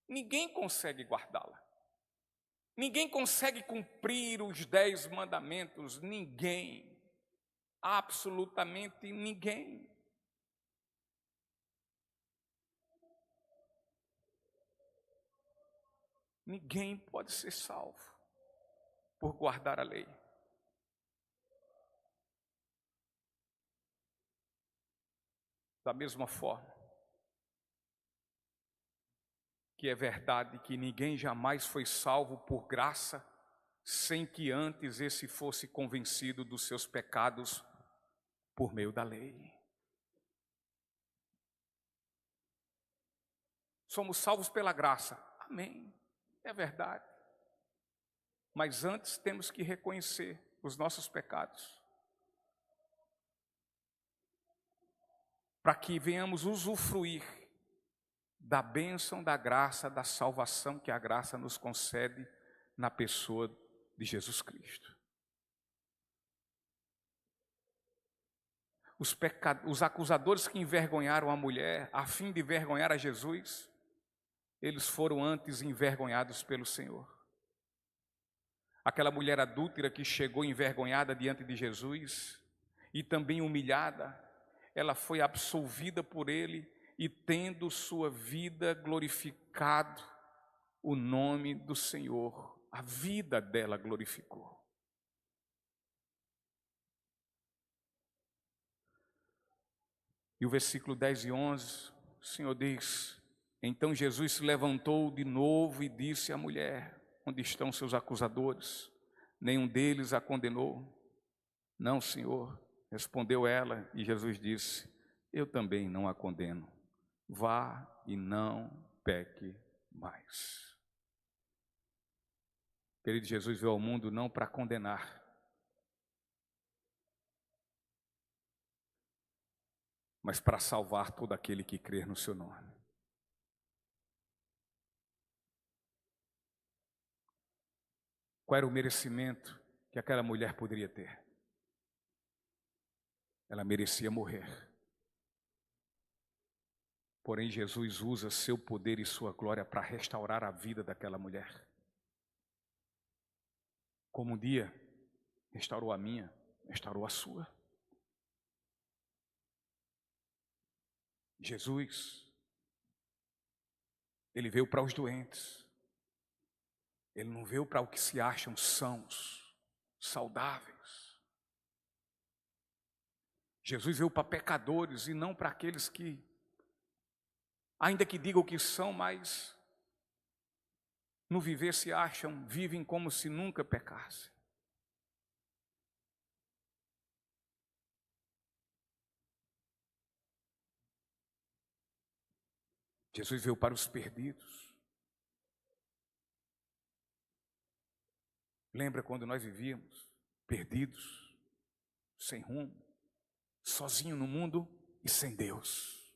Ninguém consegue guardá-la. Ninguém consegue cumprir os 10 mandamentos, ninguém, absolutamente ninguém. Ninguém pode ser salvo por guardar a lei. Da mesma forma que é verdade que ninguém jamais foi salvo por graça, sem que antes esse fosse convencido dos seus pecados por meio da lei. Somos salvos pela graça. Amém. É verdade. Mas antes temos que reconhecer os nossos pecados, para que venhamos usufruir da bênção, da graça, da salvação que a graça nos concede na pessoa de Jesus Cristo. Os acusadores que envergonharam a mulher, a fim de envergonhar a Jesus, eles foram antes envergonhados pelo Senhor. Aquela mulher adúltera que chegou envergonhada diante de Jesus e também humilhada, ela foi absolvida por ele e tendo sua vida glorificado o nome do Senhor. A vida dela glorificou. E o versículo 10 e 11, o Senhor diz: então Jesus se levantou de novo e disse à mulher: onde estão seus acusadores? Nenhum deles a condenou? Não, Senhor, respondeu ela, e Jesus disse: eu também não a condeno. Vá e não peque mais. Querido, Jesus veio ao mundo não para condenar, mas para salvar todo aquele que crer no seu nome. Qual era o merecimento que aquela mulher poderia ter? Ela merecia morrer. Porém, Jesus usa seu poder e sua glória para restaurar a vida daquela mulher. Como um dia restaurou a minha, restaurou a sua. Jesus, ele veio para os doentes. Ele não veio para o que se acham sãos, saudáveis. Jesus veio para pecadores e não para aqueles que, ainda que digam que são, mas no viver se acham, vivem como se nunca pecassem. Jesus veio para os perdidos. Lembra quando nós vivíamos perdidos, sem rumo, sozinho no mundo e sem Deus?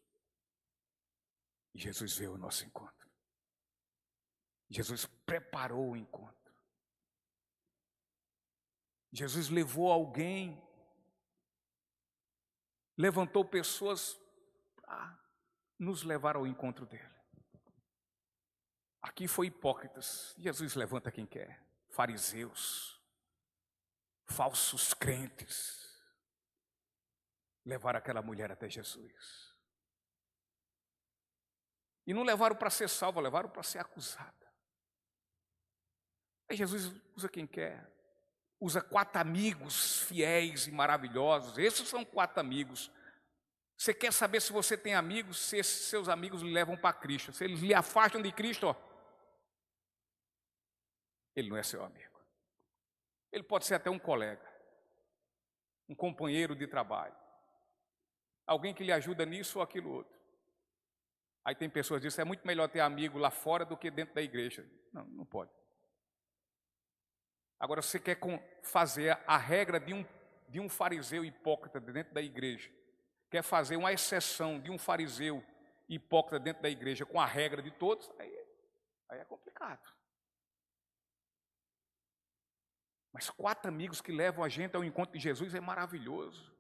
E Jesus veio ao nosso encontro. Jesus preparou o encontro. Jesus levou alguém, levantou pessoas para nos levar ao encontro dele. Aqui foi hipócritas. Jesus levanta quem quer. Fariseus, falsos crentes, levaram aquela mulher até Jesus. E não levaram para ser salva, levaram para ser acusada. Aí Jesus usa quem quer. Usa 4 amigos fiéis e maravilhosos. Esses são 4 amigos. Você quer saber se você tem amigos, se esses seus amigos lhe levam para Cristo? Se eles lhe afastam de Cristo, ele não é seu amigo. Ele pode ser até um colega, um companheiro de trabalho, alguém que lhe ajuda nisso ou aquilo outro. Aí tem pessoas que dizem, é muito melhor ter amigo lá fora do que dentro da igreja. Não, não pode. Agora, você quer fazer a regra de um fariseu hipócrita dentro da igreja, quer fazer uma exceção de um fariseu hipócrita dentro da igreja com a regra de todos, aí é complicado. Mas 4 amigos que levam a gente ao encontro de Jesus é maravilhoso,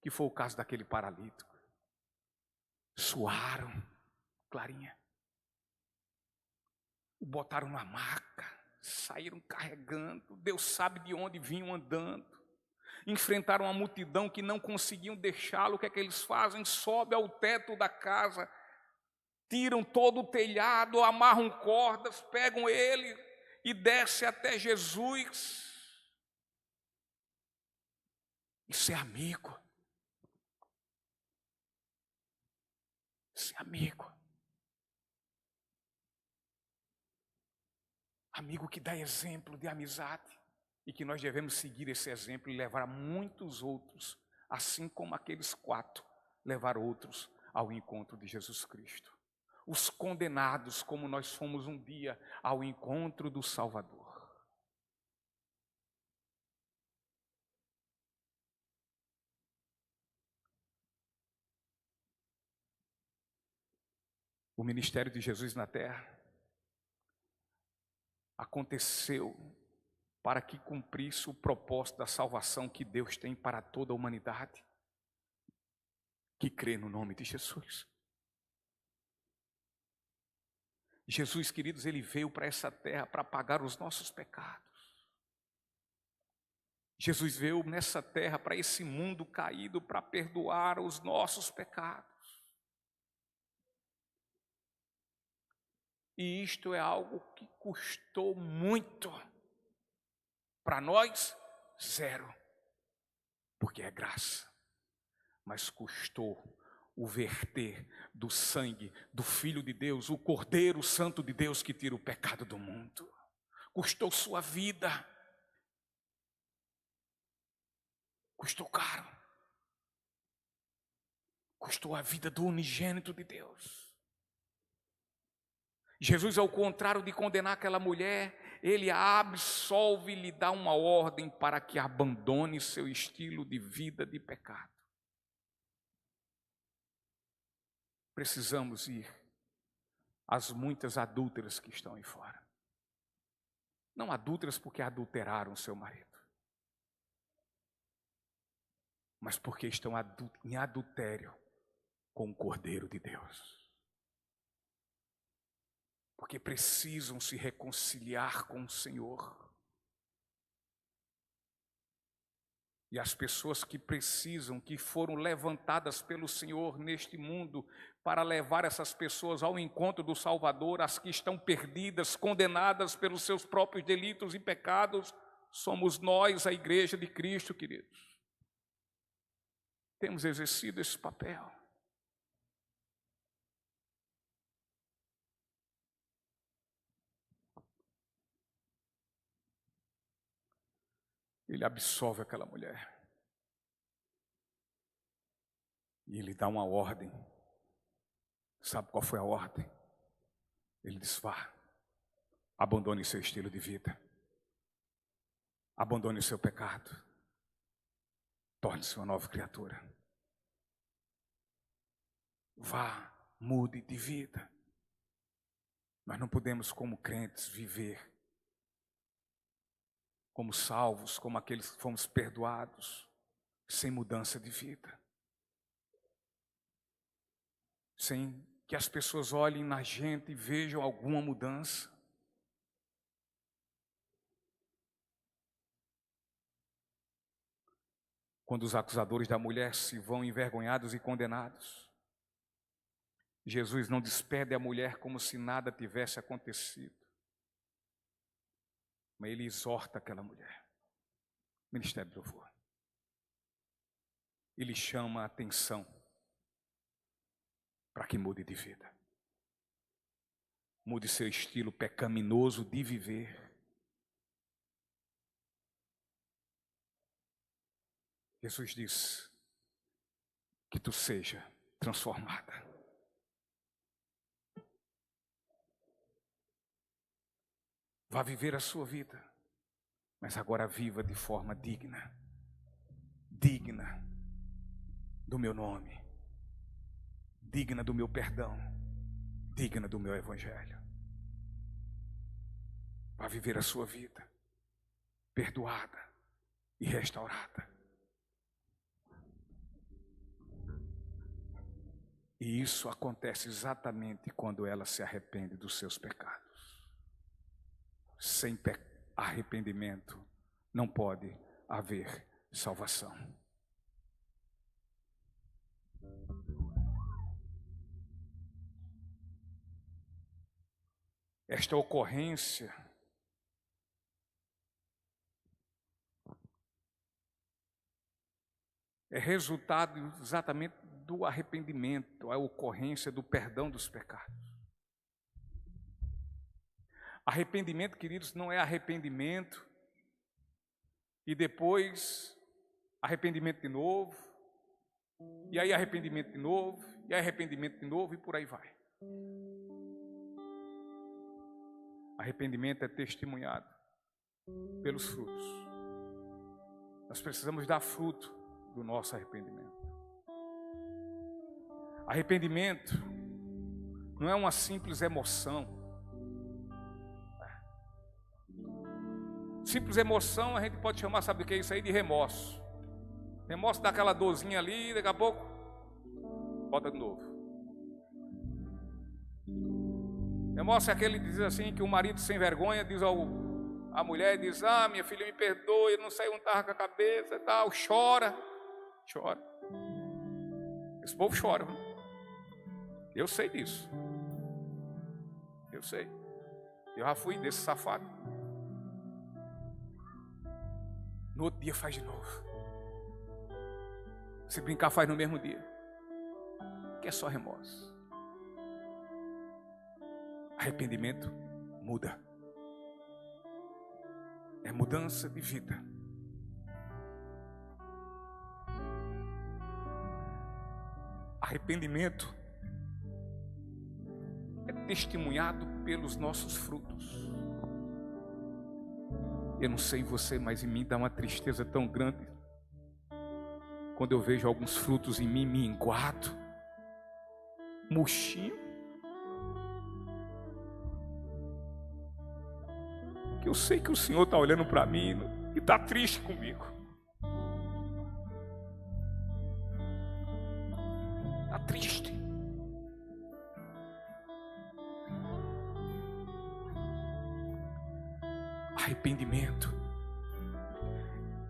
que foi o caso daquele paralítico. Suaram, Clarinha, o botaram na maca, saíram carregando, Deus sabe de onde vinham andando, enfrentaram uma multidão que não conseguiam deixá-lo. O que é que eles fazem? Sobe ao teto da casa, tiram todo o telhado, amarram cordas, pegam ele e desce até Jesus. Isso é amigo. Isso é amigo. Amigo que dá exemplo de amizade e que nós devemos seguir esse exemplo e levar muitos outros, assim como aqueles 4 levaram outros ao encontro de Jesus Cristo. Os condenados, como nós fomos um dia ao encontro do Salvador. O ministério de Jesus na terra aconteceu para que cumprisse o propósito da salvação que Deus tem para toda a humanidade que crê no nome de Jesus. Jesus, queridos, ele veio para essa terra para pagar os nossos pecados. Jesus veio nessa terra para esse mundo caído para perdoar os nossos pecados. E isto é algo que custou muito. Para nós, 0, porque é graça. Mas custou o verter do sangue do Filho de Deus, o Cordeiro Santo de Deus que tira o pecado do mundo. Custou sua vida. Custou caro. Custou a vida do unigênito de Deus. Jesus, ao contrário de condenar aquela mulher, ele a absolve e lhe dá uma ordem para que abandone seu estilo de vida de pecado. Precisamos ir às muitas adúlteras que estão aí fora. Não adúlteras porque adulteraram seu marido, mas porque estão em adultério com o Cordeiro de Deus. Porque precisam se reconciliar com o Senhor. E as pessoas que precisam, que foram levantadas pelo Senhor neste mundo para levar essas pessoas ao encontro do Salvador, as que estão perdidas, condenadas pelos seus próprios delitos e pecados, somos nós, a Igreja de Cristo, queridos. Temos exercido esse papel. Ele absolve aquela mulher. E ele dá uma ordem. Sabe qual foi a ordem? Ele diz: vá, abandone seu estilo de vida. Abandone o seu pecado. Torne-se uma nova criatura. Vá, mude de vida. Nós não podemos, como crentes, viver como salvos, como aqueles que fomos perdoados, sem mudança de vida. Sem que as pessoas olhem na gente e vejam alguma mudança. Quando os acusadores da mulher se vão envergonhados e condenados, Jesus não despede a mulher como se nada tivesse acontecido. Mas ele exorta aquela mulher. Ministério do Louvor. Ele chama a atenção para que mude de vida. Mude seu estilo pecaminoso de viver. Jesus diz que tu seja transformada. Vá viver a sua vida, mas agora viva de forma digna. Digna do meu nome. Digna do meu perdão. Digna do meu evangelho. Vá viver a sua vida perdoada e restaurada. E isso acontece exatamente quando ela se arrepende dos seus pecados. Sem arrependimento não pode haver salvação. Esta ocorrência é resultado exatamente do arrependimento, a ocorrência do perdão dos pecados. Arrependimento, queridos, não é arrependimento e depois arrependimento de novo, e aí arrependimento de novo, e aí arrependimento de novo, e por aí vai. Arrependimento é testemunhado pelos frutos. Nós precisamos dar fruto do nosso arrependimento. Arrependimento não é uma simples emoção. Simples emoção a gente pode chamar, sabe o que é isso aí? De remorso. Remorso dá aquela dorzinha ali, daqui a pouco volta de novo. Remorso é aquele que diz assim, que o marido sem vergonha diz à mulher, diz: ah, minha filha, me perdoe, eu não sei onde estava com a cabeça e tal, chora. Esse povo chora, viu? Eu sei disso. Eu sei. Eu já fui desse safado. No outro dia faz de novo. Se brincar faz no mesmo dia. Que é só remorso. Arrependimento muda. É mudança de vida. Arrependimento é testemunhado pelos nossos frutos. Eu não sei você, mas em mim dá uma tristeza tão grande quando eu vejo alguns frutos em mim minguado, murchinho, que eu sei que o Senhor está olhando para mim e está triste comigo. Está triste. Arrependimento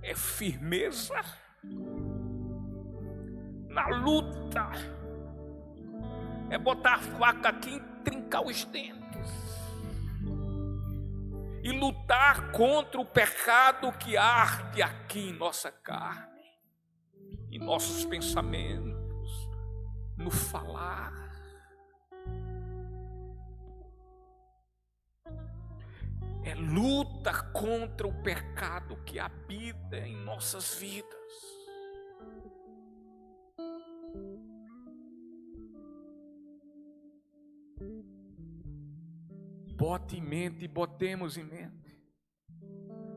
é firmeza na luta, é botar a faca aqui e trincar os dentes e lutar contra o pecado que arde aqui em nossa carne, em nossos pensamentos, no falar. É luta contra o pecado que habita em nossas vidas. Bote em mente e botemos em mente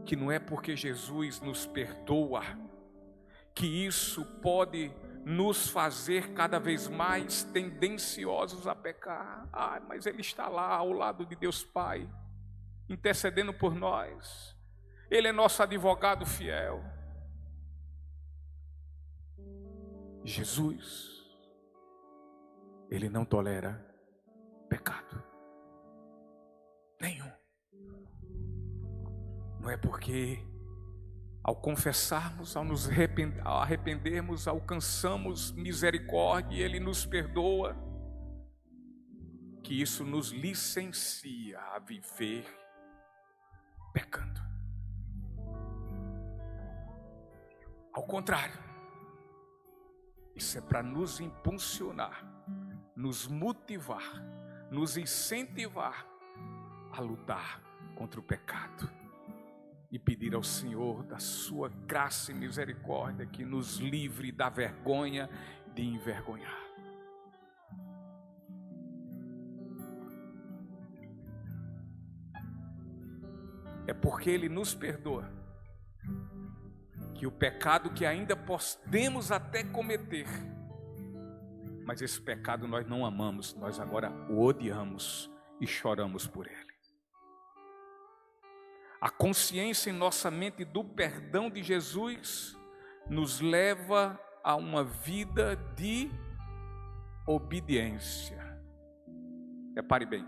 que não é porque Jesus nos perdoa que isso pode nos fazer cada vez mais tendenciosos a pecar. Mas Ele está lá ao lado de Deus Pai, intercedendo por nós. Ele é nosso advogado fiel. Jesus, Ele não tolera pecado nenhum. Não é porque ao confessarmos, ao nos arrependermos, alcançamos misericórdia e Ele nos perdoa, que isso nos licencia a viver pecando. Ao contrário, isso é para nos impulsionar, nos motivar, nos incentivar a lutar contra o pecado e pedir ao Senhor da sua graça e misericórdia que nos livre da vergonha de envergonhar. É porque Ele nos perdoa que o pecado que ainda podemos até cometer, mas esse pecado nós não amamos, nós agora o odiamos e choramos por ele. A consciência em nossa mente do perdão de Jesus nos leva a uma vida de obediência. Repare bem.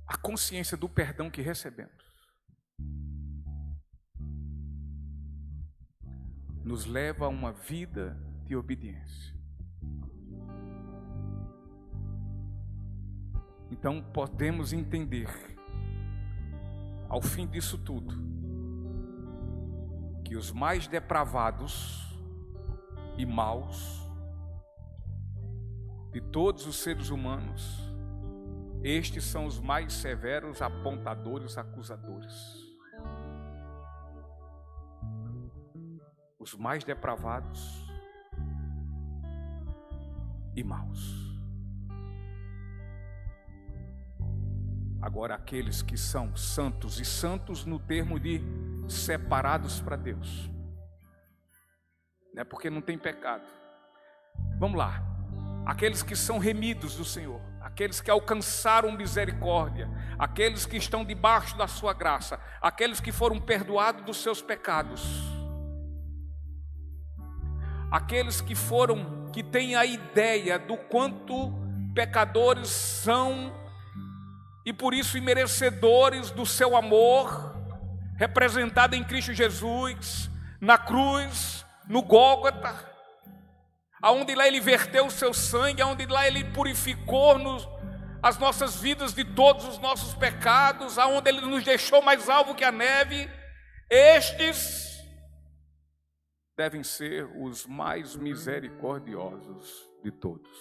A consciência do perdão que recebemos nos leva a uma vida de obediência. Então podemos entender, ao fim disso tudo, que os mais depravados e maus de todos os seres humanos, estes são os mais severos apontadores, acusadores. Os mais depravados e maus. Agora, aqueles que são santos, e santos no termo de separados para Deus, não é porque não tem pecado. Vamos lá. Aqueles que são remidos do Senhor, aqueles que alcançaram misericórdia, aqueles que estão debaixo da sua graça, aqueles que foram perdoados dos seus pecados, aqueles que têm a ideia do quanto pecadores são e por isso imerecedores do seu amor, representado em Cristo Jesus, na cruz, no Gólgota, aonde lá Ele verteu o seu sangue, aonde lá Ele purificou as nossas vidas de todos os nossos pecados, aonde Ele nos deixou mais alvo que a neve. Estes devem ser os mais misericordiosos de todos.